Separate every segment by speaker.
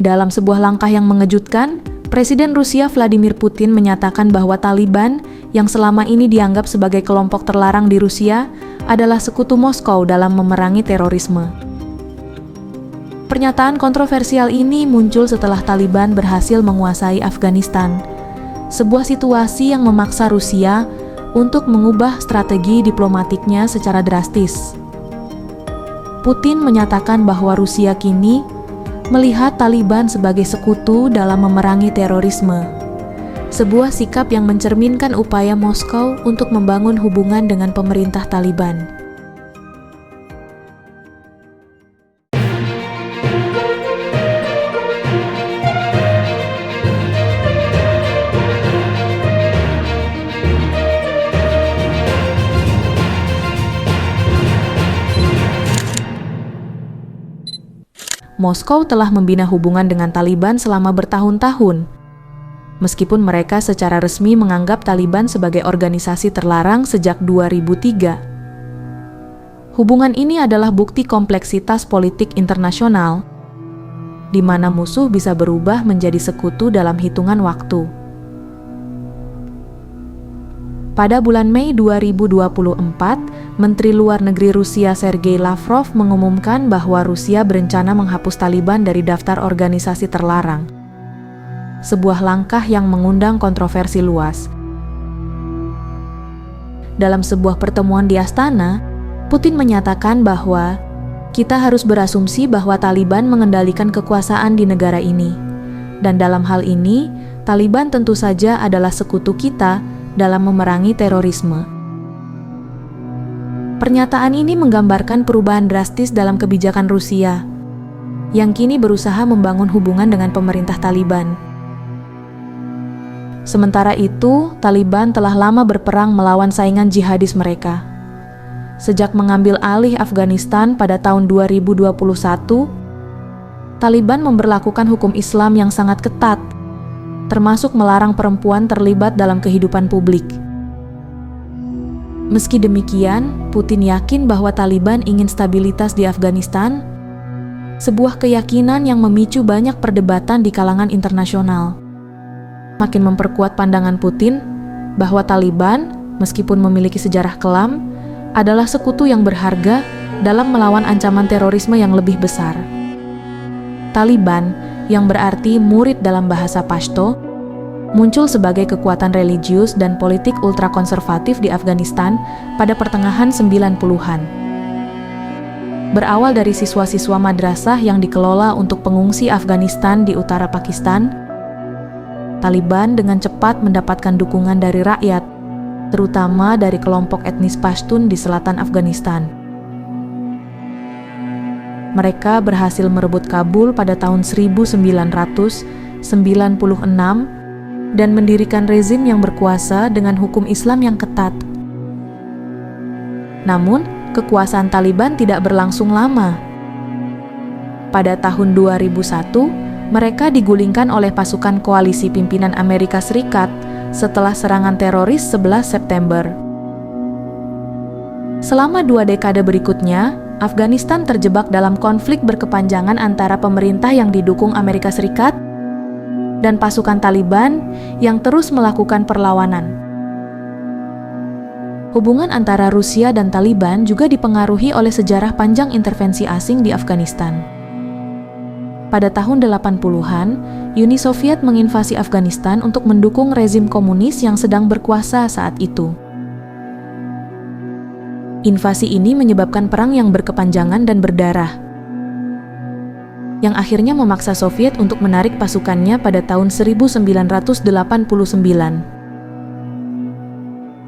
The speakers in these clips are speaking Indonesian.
Speaker 1: Dalam sebuah langkah yang mengejutkan, Presiden Rusia Vladimir Putin menyatakan bahwa Taliban, yang selama ini dianggap sebagai kelompok terlarang di Rusia, adalah sekutu Moskow dalam memerangi terorisme. Pernyataan kontroversial ini muncul setelah Taliban berhasil menguasai Afghanistan, sebuah situasi yang memaksa Rusia untuk mengubah strategi diplomatiknya secara drastis. Putin menyatakan bahwa Rusia kini melihat Taliban sebagai sekutu dalam memerangi terorisme, sebuah sikap yang mencerminkan upaya Moskow untuk membangun hubungan dengan pemerintah Taliban. Moskow telah membina hubungan dengan Taliban selama bertahun-tahun. Meskipun mereka secara resmi menganggap Taliban sebagai organisasi terlarang sejak 2003. Hubungan ini adalah bukti kompleksitas politik internasional, di mana musuh bisa berubah menjadi sekutu dalam hitungan waktu. Pada bulan Mei 2024, Menteri Luar Negeri Rusia Sergei Lavrov mengumumkan bahwa Rusia berencana menghapus Taliban dari daftar organisasi terlarang. Sebuah langkah yang mengundang kontroversi luas. Dalam sebuah pertemuan di Astana, Putin menyatakan bahwa kita harus berasumsi bahwa Taliban mengendalikan kekuasaan di negara ini. Dan dalam hal ini, Taliban tentu saja adalah sekutu kita dalam memerangi terorisme. Pernyataan ini menggambarkan perubahan drastis dalam kebijakan Rusia, yang kini berusaha membangun hubungan dengan pemerintah Taliban. Sementara itu, Taliban telah lama berperang melawan saingan jihadis mereka. Sejak mengambil alih Afghanistan pada tahun 2021, Taliban memberlakukan hukum Islam yang sangat ketat, termasuk melarang perempuan terlibat dalam kehidupan publik. Meski demikian, Putin yakin bahwa Taliban ingin stabilitas di Afghanistan, sebuah keyakinan yang memicu banyak perdebatan di kalangan internasional. Makin memperkuat pandangan Putin bahwa Taliban, meskipun memiliki sejarah kelam, adalah sekutu yang berharga dalam melawan ancaman terorisme yang lebih besar. Taliban, yang berarti murid dalam bahasa Pashto, muncul sebagai kekuatan religius dan politik ultrakonservatif di Afghanistan pada pertengahan 90-an. Berawal dari siswa-siswa madrasah yang dikelola untuk pengungsi Afghanistan di utara Pakistan, Taliban dengan cepat mendapatkan dukungan dari rakyat, terutama dari kelompok etnis Pashtun di selatan Afghanistan. Mereka berhasil merebut Kabul pada tahun 1996 dan mendirikan rezim yang berkuasa dengan hukum Islam yang ketat. Namun, kekuasaan Taliban tidak berlangsung lama. Pada tahun 2001, mereka digulingkan oleh pasukan koalisi pimpinan Amerika Serikat setelah serangan teroris 11 September. Selama 2 dekade berikutnya, Afghanistan terjebak dalam konflik berkepanjangan antara pemerintah yang didukung Amerika Serikat dan pasukan Taliban yang terus melakukan perlawanan. Hubungan antara Rusia dan Taliban juga dipengaruhi oleh sejarah panjang intervensi asing di Afghanistan. Pada tahun 80-an, Uni Soviet menginvasi Afghanistan untuk mendukung rezim komunis yang sedang berkuasa saat itu. Invasi ini menyebabkan perang yang berkepanjangan dan berdarah, yang akhirnya memaksa Soviet untuk menarik pasukannya pada tahun 1989.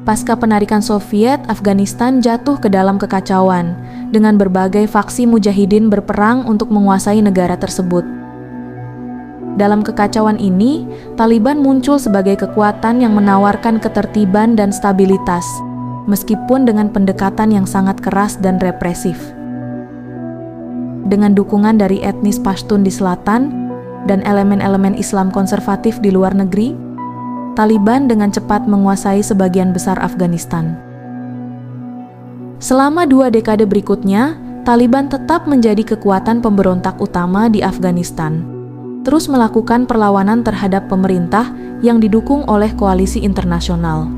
Speaker 1: Pasca penarikan Soviet, Afghanistan jatuh ke dalam kekacauan, dengan berbagai faksi mujahidin berperang untuk menguasai negara tersebut. Dalam kekacauan ini, Taliban muncul sebagai kekuatan yang menawarkan ketertiban dan stabilitas, meskipun dengan pendekatan yang sangat keras dan represif. Dengan dukungan dari etnis Pashtun di selatan dan elemen-elemen Islam konservatif di luar negeri, Taliban dengan cepat menguasai sebagian besar Afghanistan. Selama 2 dekade berikutnya, Taliban tetap menjadi kekuatan pemberontak utama di Afghanistan. terus melakukan perlawanan terhadap pemerintah yang didukung oleh koalisi internasional.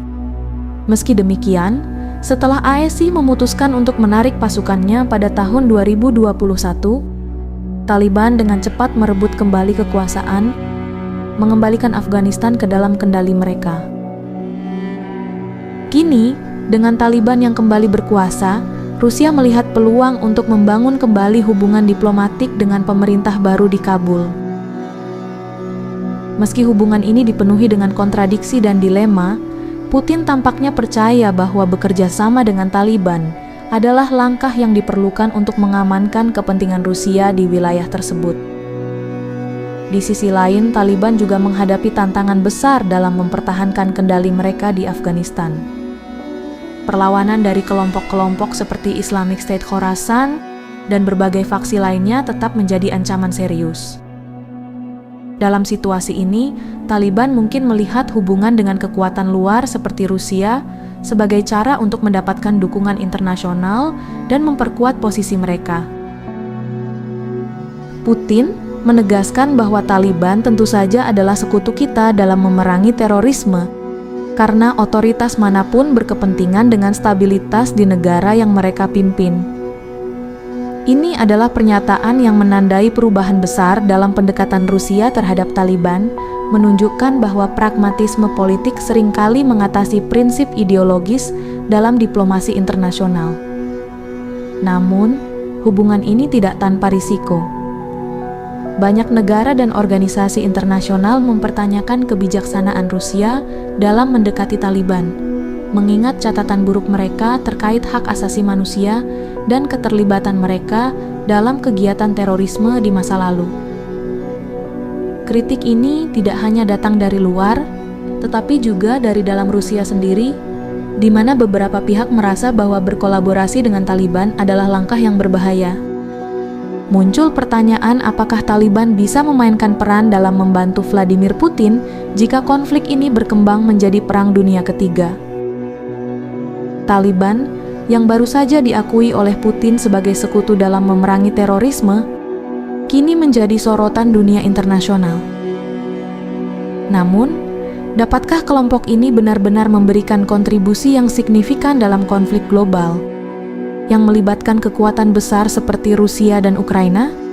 Speaker 1: Meski demikian, setelah AEC memutuskan untuk menarik pasukannya pada tahun 2021, Taliban dengan cepat merebut kembali kekuasaan, mengembalikan Afghanistan ke dalam kendali mereka. Kini, dengan Taliban yang kembali berkuasa, Rusia melihat peluang untuk membangun kembali hubungan diplomatik dengan pemerintah baru di Kabul. Meski hubungan ini dipenuhi dengan kontradiksi dan dilema, Putin tampaknya percaya bahwa bekerja sama dengan Taliban adalah langkah yang diperlukan untuk mengamankan kepentingan Rusia di wilayah tersebut. Di sisi lain, Taliban juga menghadapi tantangan besar dalam mempertahankan kendali mereka di Afghanistan. Perlawanan dari kelompok-kelompok seperti Islamic State Khorasan dan berbagai faksi lainnya tetap menjadi ancaman serius. Dalam situasi ini, Taliban mungkin melihat hubungan dengan kekuatan luar seperti Rusia sebagai cara untuk mendapatkan dukungan internasional dan memperkuat posisi mereka. Putin menegaskan bahwa Taliban tentu saja adalah sekutu kita dalam memerangi terorisme, karena otoritas manapun berkepentingan dengan stabilitas di negara yang mereka pimpin. Ini adalah pernyataan yang menandai perubahan besar dalam pendekatan Rusia terhadap Taliban, menunjukkan bahwa pragmatisme politik seringkali mengatasi prinsip ideologis dalam diplomasi internasional. Namun, hubungan ini tidak tanpa risiko. Banyak negara dan organisasi internasional mempertanyakan kebijaksanaan Rusia dalam mendekati Taliban, mengingat catatan buruk mereka terkait hak asasi manusia dan keterlibatan mereka dalam kegiatan terorisme di masa lalu. Kritik ini tidak hanya datang dari luar, tetapi juga dari dalam Rusia sendiri, di mana beberapa pihak merasa bahwa berkolaborasi dengan Taliban adalah langkah yang berbahaya. Muncul pertanyaan apakah Taliban bisa memainkan peran dalam membantu Vladimir Putin jika konflik ini berkembang menjadi Perang Dunia Ketiga. Taliban yang baru saja diakui oleh Putin sebagai sekutu dalam memerangi terorisme, kini menjadi sorotan dunia internasional. Namun, dapatkah kelompok ini benar-benar memberikan kontribusi yang signifikan dalam konflik global, yang melibatkan kekuatan besar seperti Rusia dan Ukraina?